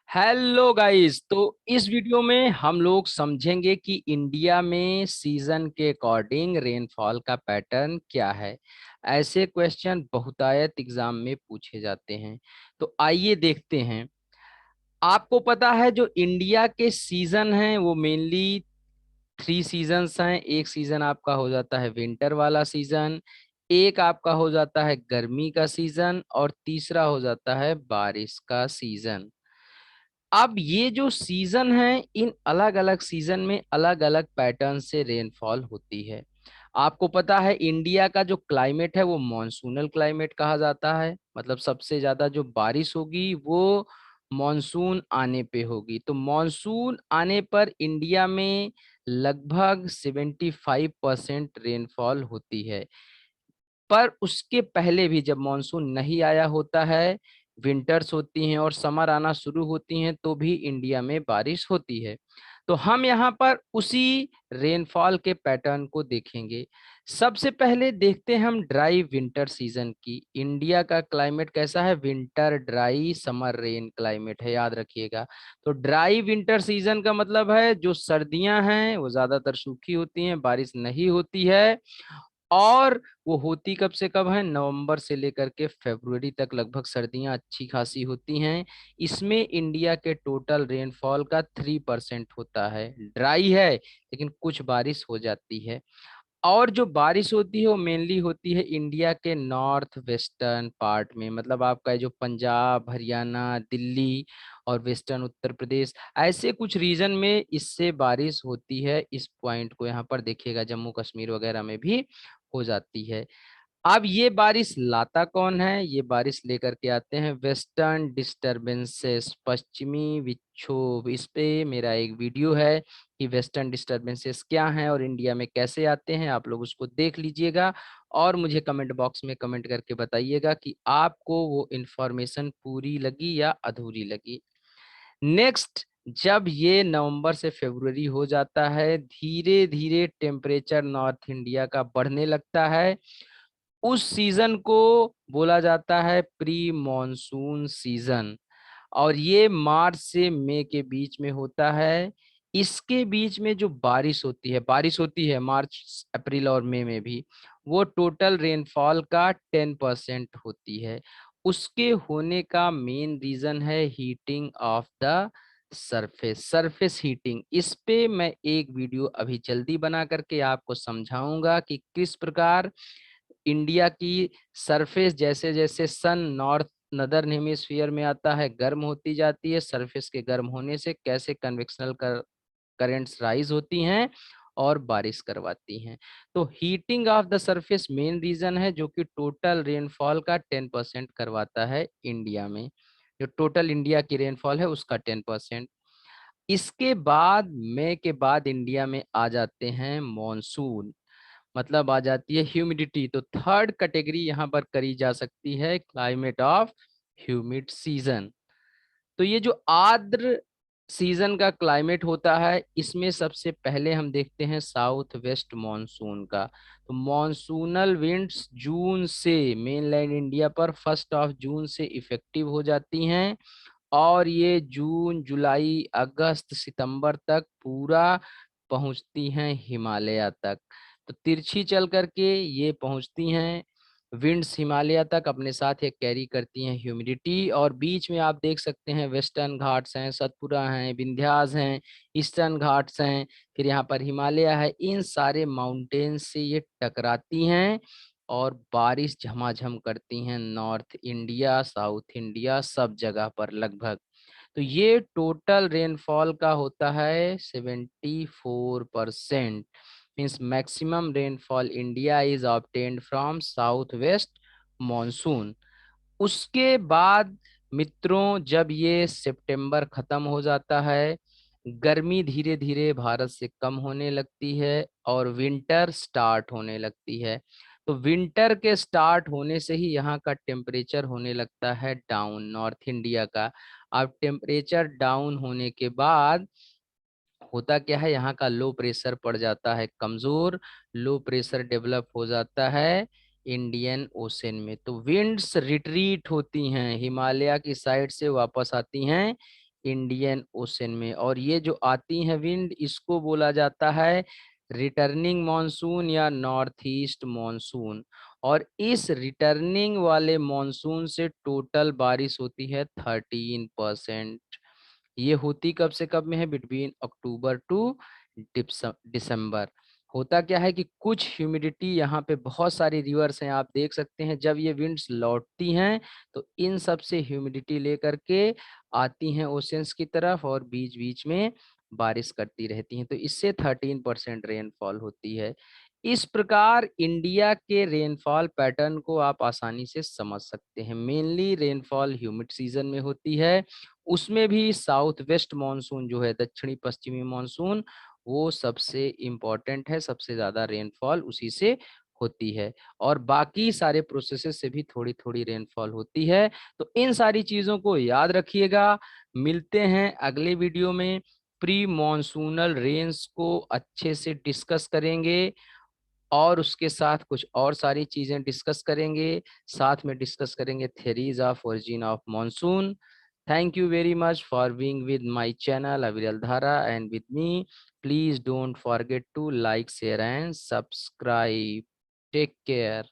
Hello guys. तो इस video में हम लोग समझेंगे कि इंडिया में सीजन के अकॉर्डिंग रेनफॉल का पैटर्न क्या है। ऐसे क्वेश्चन बहुतायत एग्जाम में पूछे जाते हैं। तो आइए देखते हैं। आपको पता है जो इंडिया के सीजन हैं वो मेनली थ्री सीजन्स हैं। एक सीजन आपका हो जाता है विंटर वाला सीजन, एक आपका हो जाता है गर्मी का सीजन और तीसरा हो जाता है बारिश का सीजन। अब ये जो सीजन है इन अलग अलग सीजन में अलग अलग पैटर्न से रेनफॉल होती है। आपको पता है इंडिया का जो क्लाइमेट है वो मॉनसूनल क्लाइमेट कहा जाता है। मतलब सबसे ज्यादा जो बारिश होगी वो मॉनसून आने पे होगी। तो मॉनसून आने पर इंडिया में लगभग 75% रेनफॉल होती है। पर उसके पहले भी जब मॉनसून नहीं आया होता है, विंटर्स होती हैं और समर आना शुरू होती हैं तो भी इंडिया में बारिश होती है। तो हम यहाँ पर उसी रेनफॉल के पैटर्न को देखेंगे। सबसे पहले देखते हैं हम ड्राई विंटर सीजन की। इंडिया का क्लाइमेट कैसा है? Winter dry summer rain climate है, याद रखिएगा। तो ड्राई विंटर सीजन का मतलब है जो सर्दियां हैं वो ज्यादातर सूखी होती हैं, बारिश नहीं होती है। और वो होती कब से कब है? नवंबर से लेकर के फरवरी तक लगभग सर्दियां अच्छी खासी होती हैं। इसमें इंडिया के टोटल रेनफॉल का 3% होता है। ड्राई है लेकिन कुछ बारिश हो जाती है। और जो बारिश होती है वो मेनली होती है इंडिया के नॉर्थ वेस्टर्न पार्ट में। मतलब आपका जो पंजाब, हरियाणा, दिल्ली और वेस्टर्न उत्तर प्रदेश, ऐसे कुछ रीजन में इससे बारिश होती है। इस पॉइंट को यहाँ पर देखिएगा, जम्मू कश्मीर वगैरह में भी हो जाती है। अब ये बारिश लाता कौन है? ये बारिश लेकर के आते हैं वेस्टर्न डिस्टरबेंसेस, पश्चिमी विक्षोभ। इस पे मेरा एक वीडियो है कि वेस्टर्न डिस्टरबेंसेस क्या हैं और इंडिया में कैसे आते हैं। आप लोग उसको देख लीजिएगा और मुझे कमेंट बॉक्स में कमेंट करके बताइएगा कि आपको वो इंफॉर्मेशन पूरी लगी या अधूरी लगी। नेक्स्ट, जब ये नवंबर से फरवरी हो जाता है, धीरे धीरे टेम्परेचर नॉर्थ इंडिया का बढ़ने लगता है। उस सीजन को बोला जाता है प्री मॉनसून सीजन। और ये मार्च से मई के बीच में होता है। इसके बीच में जो बारिश होती है मार्च, अप्रैल और मई में भी, वो टोटल रेनफॉल का 10% होती है। उसके होने का मेन रीजन है heating of the surface heating. इस पे मैं एक वीडियो अभी जल्दी बना करके आपको समझाऊंगा कि किस प्रकार इंडिया की सरफेस जैसे जैसे सन नॉर्थ नदर्न हेमिस्फीयर में आता है गर्म होती जाती है। सरफेस के गर्म होने से कैसे कन्वेक्शनल करंट्स राइज होती हैं और बारिश करवाती हैं। तो heating of the surface main region है जो कि टोटल रेनफॉल का 10% करवाता है इंडिया में। जो टोटल इंडिया की रेनफॉल है उसका 10%। इसके बाद मई के बाद इंडिया में आ जाते हैं मॉनसून। मतलब आ जाती है ह्यूमिडिटी। तो थर्ड कैटेगरी यहाँ पर करी जा सकती है क्लाइमेट ऑफ ह्यूमिड सीजन। तो ये जो आर्द्र सीजन का क्लाइमेट होता है इसमें सबसे पहले हम देखते हैं साउथ वेस्ट मॉनसून का। तो मॉनसूनल विंड्स जून से मेनलैंड इंडिया पर 1 जून से इफेक्टिव हो जाती हैं और ये जून, जुलाई, अगस्त, सितंबर तक पूरा पहुंचती हैं हिमालय तक। तो तिरछी चल करके ये पहुंचती हैं विंड्स हिमालय तक, अपने साथ ये कैरी करती हैं ह्यूमिडिटी। और बीच में आप देख सकते हैं वेस्टर्न घाट्स हैं, सतपुरा हैं, विंध्यास हैं, ईस्टर्न घाट्स हैं, फिर यहाँ पर हिमालय है। इन सारे माउंटेन्स से ये टकराती हैं और बारिश झमाझम करती हैं नॉर्थ इंडिया, साउथ इंडिया, सब जगह पर लगभग। तो ये टोटल रेनफॉल का होता है 74%। Means maximum rainfall India is obtained from south west monsoon. उसके बाद मित्रों जब ये सितंबर खत्म हो जाता है, गर्मी धीरे धीरे भारत से कम होने लगती है और विंटर स्टार्ट होने लगती है। तो विंटर के स्टार्ट होने से ही यहाँ का टेम्परेचर होने लगता है डाउन, नॉर्थ इंडिया का। अब टेम्परेचर डाउन होने के बाद होता क्या है, यहाँ का लो प्रेशर पड़ जाता है कमजोर। लो प्रेशर डेवलप हो जाता है इंडियन ओशन में। तो विंड्स रिट्रीट होती हैं, हिमालय की साइड से वापस आती हैं इंडियन ओशन में। और ये जो आती हैं विंड, इसको बोला जाता है रिटर्निंग मॉनसून या नॉर्थ ईस्ट मॉनसून। और इस रिटर्निंग वाले मॉनसून से टोटल बारिश होती है 13%। ये होती कब से कब में है? बिटवीन अक्टूबर टू दिसंबर। होता क्या है कि कुछ ह्यूमिडिटी, यहाँ पे बहुत सारी रिवर्स हैं, आप देख सकते हैं, जब ये विंड्स लौटती हैं तो इन सब से ह्यूमिडिटी लेकर के आती हैं ओशंस की तरफ और बीच बीच में बारिश करती रहती हैं, तो इससे 13% रेनफॉल होती है। इस प्रकार इंडिया के रेनफॉल पैटर्न को आप आसानी से समझ सकते हैं। मेनली रेनफॉल ह्यूमिड सीजन में होती है, उसमें भी साउथ वेस्ट मानसून जो है, दक्षिणी पश्चिमी मानसून, वो सबसे इम्पोर्टेंट है, सबसे ज्यादा रेनफॉल उसी से होती है। और बाकी सारे प्रोसेसेस से भी थोड़ी थोड़ी रेनफॉल होती है। तो इन सारी चीजों को याद रखिएगा। मिलते हैं अगले वीडियो में, प्री मॉनसूनल रेंस को अच्छे से डिस्कस करेंगे और उसके साथ कुछ और सारी चीजें डिस्कस करेंगे। साथ में डिस्कस करेंगे theories of origin of monsoon. Thank you very much for being with my channel Aviral Dhara and with me. Please don't forget to like, share and subscribe. Take care.